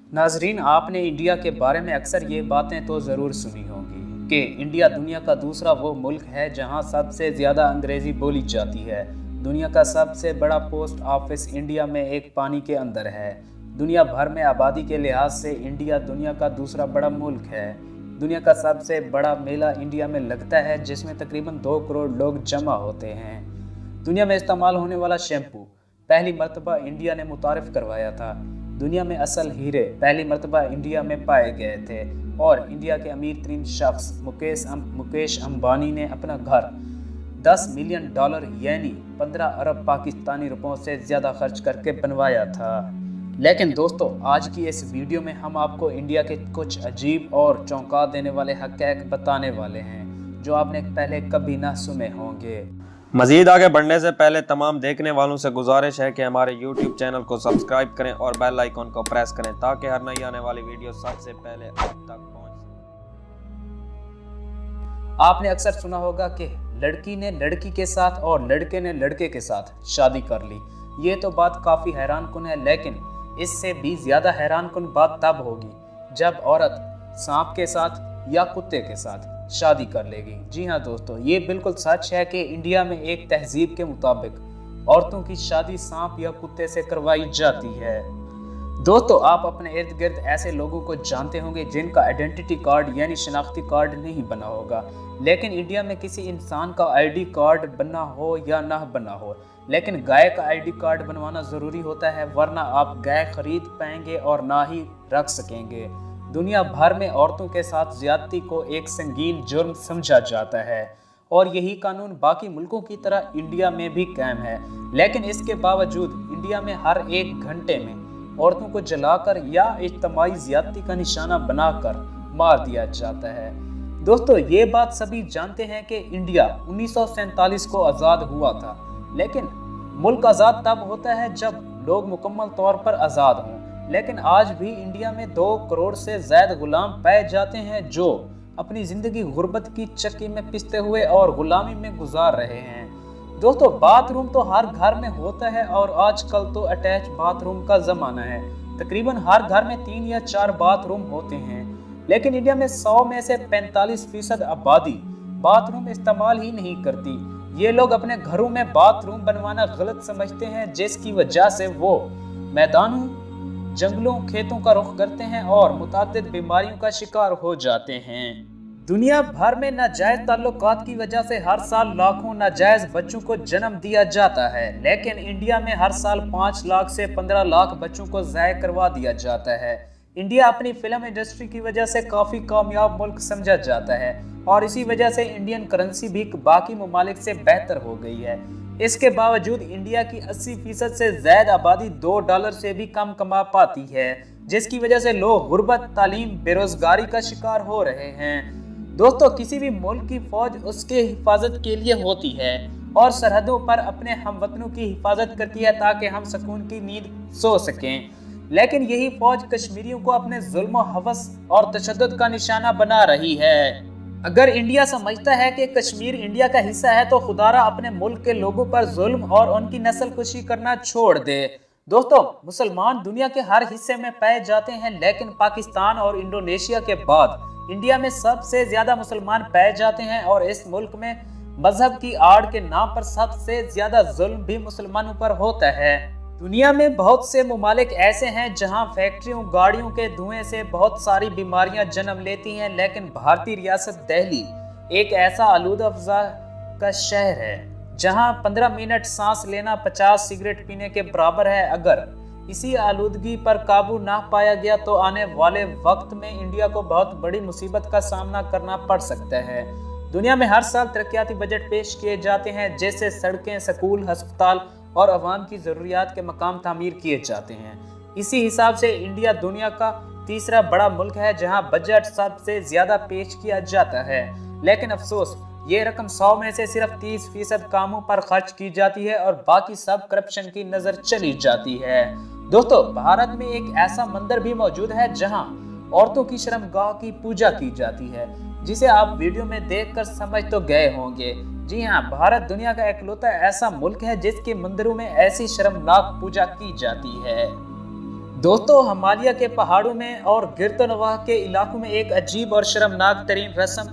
नाजरीन, आपने इंडिया के बारे में अक्सर ये बातें तो ज़रूर सुनी होंगी कि इंडिया दुनिया का दूसरा वो मुल्क है जहां सबसे ज़्यादा अंग्रेज़ी बोली जाती है। दुनिया का सबसे बड़ा पोस्ट ऑफिस इंडिया में एक पानी के अंदर है। दुनिया भर में आबादी के लिहाज से इंडिया दुनिया का दूसरा बड़ा मुल्क है। दुनिया का सबसे बड़ा मेला इंडिया में लगता है जिसमें तकरीबन 2 करोड़ लोग जमा होते हैं। दुनिया में इस्तेमाल होने वाला शैम्पू पहली मरतबा इंडिया ने मुतारिफ करवाया था। दुनिया में असल हीरे पहली मरतबा इंडिया में पाए गए थे और इंडिया के अमीर तरीन शख्स मुकेश अंबानी ने अपना घर $10 मिलियन यानी 15 अरब पाकिस्तानी रुपयों से ज़्यादा खर्च करके बनवाया था। लेकिन दोस्तों, आज की इस वीडियो में हम आपको इंडिया के कुछ अजीब और चौंका देने वाले हक़ाइक़ बताने वाले हैं जो आपने पहले कभी ना सुने होंगे। मज़ीद आगे बढ़ने से पहले तमाम देखने वालों से गुजारिश है कि हमारे YouTube चैनल को सब्सक्राइब करें और बेल आइकन को प्रेस करें ताकि हर नई आने वाली वीडियो सबसे पहले आप तक पहुंच। आपने अक्सर सुना होगा कि लड़की ने लड़की के साथ और लड़के ने लड़के के साथ शादी कर ली। ये तो बात काफ़ी हैरानकुन है, लेकिन इससे भी ज़्यादा हैरानकुन बात तब होगी जब औरत सांप के साथ या कुत्ते के साथ शादी कर लेगी। जी हाँ दोस्तों, ये बिल्कुल सच है कि इंडिया में एक तहजीब के मुताबिक औरतों की शादी सांप या कुत्ते से करवाई जाती है। दोस्तों, आप अपने इर्द गिर्द ऐसे लोगों को जानते होंगे जिनका आइडेंटिटी कार्ड यानी शनाख्ती कार्ड नहीं बना होगा, लेकिन इंडिया में किसी इंसान का आईडी कार्ड बना हो या ना बना हो, लेकिन गाय का आईडी कार्ड बनवाना ज़रूरी होता है, वरना आप गाय खरीद पाएंगे और ना ही रख सकेंगे। दुनिया भर में औरतों के साथ ज्यादती को एक संगीन जुर्म समझा जाता है और यही कानून बाकी मुल्कों की तरह इंडिया में भी कायम है। लेकिन इसके बावजूद इंडिया में हर 1 घंटे में औरतों को जलाकर या इज्तिमाई ज्यादती का निशाना बनाकर मार दिया जाता है। दोस्तों, ये बात सभी जानते हैं कि इंडिया 1947 को आज़ाद हुआ था, लेकिन मुल्क आज़ाद तब होता है जब लोग मुकम्मल तौर पर आज़ाद हों। लेकिन आज भी इंडिया में 2 करोड़ से ज़्यादा गुलाम पाए जाते हैं जो अपनी ज़िंदगी गुर्बत की चक्की में पिसते हुए और गुलामी में गुजार रहे हैं। दोस्तों, बाथरूम तो हर घर में होता है और आजकल तो अटैच बाथरूम का ज़माना है। तकरीबन हर घर में 3 या 4 बाथरूम होते हैं, लेकिन इंडिया में 100 में से 45% आबादी बाथरूम इस्तेमाल ही नहीं करती। ये लोग अपने घरों में बाथरूम बनवाना गलत समझते हैं, जिसकी वजह से वो मैदानों, जंगलों, खेतों का रुख करते हैं और मुतादिद बीमारियों का शिकार हो जाते हैं। दुनिया भर में नाजायज ताल्लुकात की वजह से हर साल लाखों नाजायज बच्चों को जन्म दिया जाता है, लेकिन इंडिया में हर साल 5 लाख से 15 लाख बच्चों को ज़ाय करवा दिया जाता है। इंडिया अपनी फिल्म इंडस्ट्री की वजह से काफ़ी कामयाब मुल्क समझा जाता है और इसी वजह से इंडियन करेंसी भी बाकी ममालिक से बेहतर हो गई है। इसके बावजूद इंडिया की 80% से ज़्यादा आबादी $2 से भी कम कमा पाती है, जिसकी वजह से लोग गुर्बत, तालीम, बेरोजगारी का शिकार हो रहे हैं। दोस्तों, किसी भी मुल्क की फौज उसके हिफाजत के लिए होती है और सरहदों पर अपने हमवतनों की हिफाजत करती है ताकि हम सुकून की नींद सो सकें। लेकिन यही फौज कश्मीरियों को अपने जुल्म, हवस और तशद्दुद का निशाना बना रही है। अगर इंडिया समझता है कि कश्मीर इंडिया का हिस्सा है तो खुदारा अपने मुल्क के लोगों पर जुल्म और उनकी नस्ल कुशी करना छोड़ दे। दोस्तों, मुसलमान दुनिया के हर हिस्से में पाए जाते हैं, लेकिन पाकिस्तान और इंडोनेशिया के बाद इंडिया में सबसे ज्यादा मुसलमान पाए जाते हैं और इस मुल्क में मजहब की आड़ के नाम पर सबसे ज्यादा जुल्म भी मुसलमानों पर होता है। दुनिया में बहुत से ममालिक ऐसे हैं जहां फैक्ट्रियों, गाड़ियों के धुएं से बहुत सारी बीमारियां जन्म लेती हैं, लेकिन भारतीय रियासत दिल्ली एक ऐसा आलूदा अफजा का शहर है जहां 15 मिनट सांस लेना 50 सिगरेट पीने के बराबर है। अगर इसी आलूदगी पर काबू ना पाया गया तो आने वाले वक्त में इंडिया को बहुत बड़ी मुसीबत का सामना करना पड़ सकता है। दुनिया में हर साल तरक्याती बजट पेश किए जाते हैं, जैसे सड़कें, स्कूल, अस्पताल और अवाम की ज़रूरियात के मकाम तामीर किए जाते हैं। इसी हिसाब से इंडिया दुनिया का तीसरा बड़ा मुल्क है जहां बजट सबसे ज़्यादा पेश किया जाता है, लेकिन अफसोस ये रकम 100 में से सिर्फ 30% कामों पर खर्च की जाती है और बाकी सब करप्शन की नज़र चली जाती है। दोस्तों, भारत में एक ऐसा मंदिर भी मौजूद है जहां औरतों की शर्मगाह की पूजा की जाती है, जिसे आप वीडियो में देखकर समझ तो गए होंगे। जी हाँ, भारत दुनिया का इकलौता ऐसा मुल्क है जिसके मंदिरों में ऐसी शर्मनाक पूजा की जाती है। दोस्तों, हिमालय के पहाड़ों में और गिरदनवाह के इलाकों में एक अजीब और शर्मनाक तरीन रस्म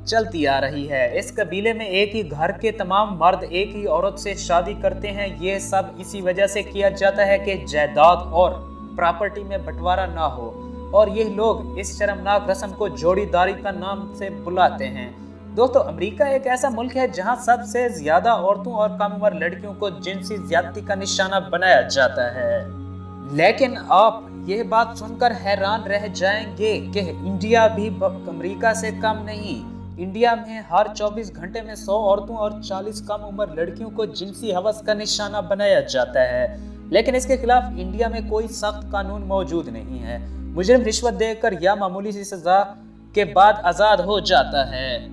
चलती आ रही है। इस कबीले में एक ही घर के तमाम मर्द एक ही औरत से शादी करते हैं। ये सब इसी वजह से किया जाता है कि जायदाद और प्रॉपर्टी में बंटवारा ना हो, और ये लोग इस शर्मनाक रस्म को जोड़ीदारी का नाम से बुलाते हैं। दोस्तों, अमेरिका एक ऐसा मुल्क है जहां सबसे ज्यादा औरतों और कम उम्र लड़कियों को जिनसी ज्यादती का निशाना बनाया जाता है। लेकिन आप ये बात सुनकर हैरान रह जाएंगे कि इंडिया भी अमेरिका से कम नहीं। इंडिया में हर 24 घंटे में 100 औरतों और 40 कम उम्र लड़कियों को जिनसी हवस का निशाना बनाया जाता है। लेकिन इसके खिलाफ इंडिया में कोई सख्त कानून मौजूद नहीं है। मुजरिम रिश्वत देकर या मामूली सी सजा के बाद आजाद हो जाता है।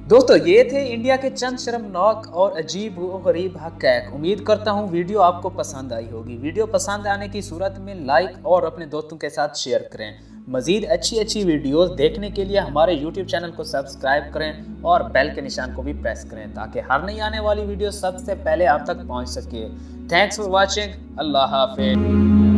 दोस्तों, ये थे इंडिया के चंद शर्मनाक और अजीब व गरीब हक़ाइक़। उम्मीद करता हूँ वीडियो आपको पसंद आई होगी। वीडियो पसंद आने की सूरत में लाइक और अपने दोस्तों के साथ शेयर करें। मज़ीद अच्छी देखने के लिए हमारे YouTube चैनल को सब्सक्राइब करें और बेल के निशान को भी प्रेस करें ताकि हर नई आने वाली वीडियो सबसे पहले आप तक पहुँच सके। Thanks for watching. अल्लाह हाफ़िज़।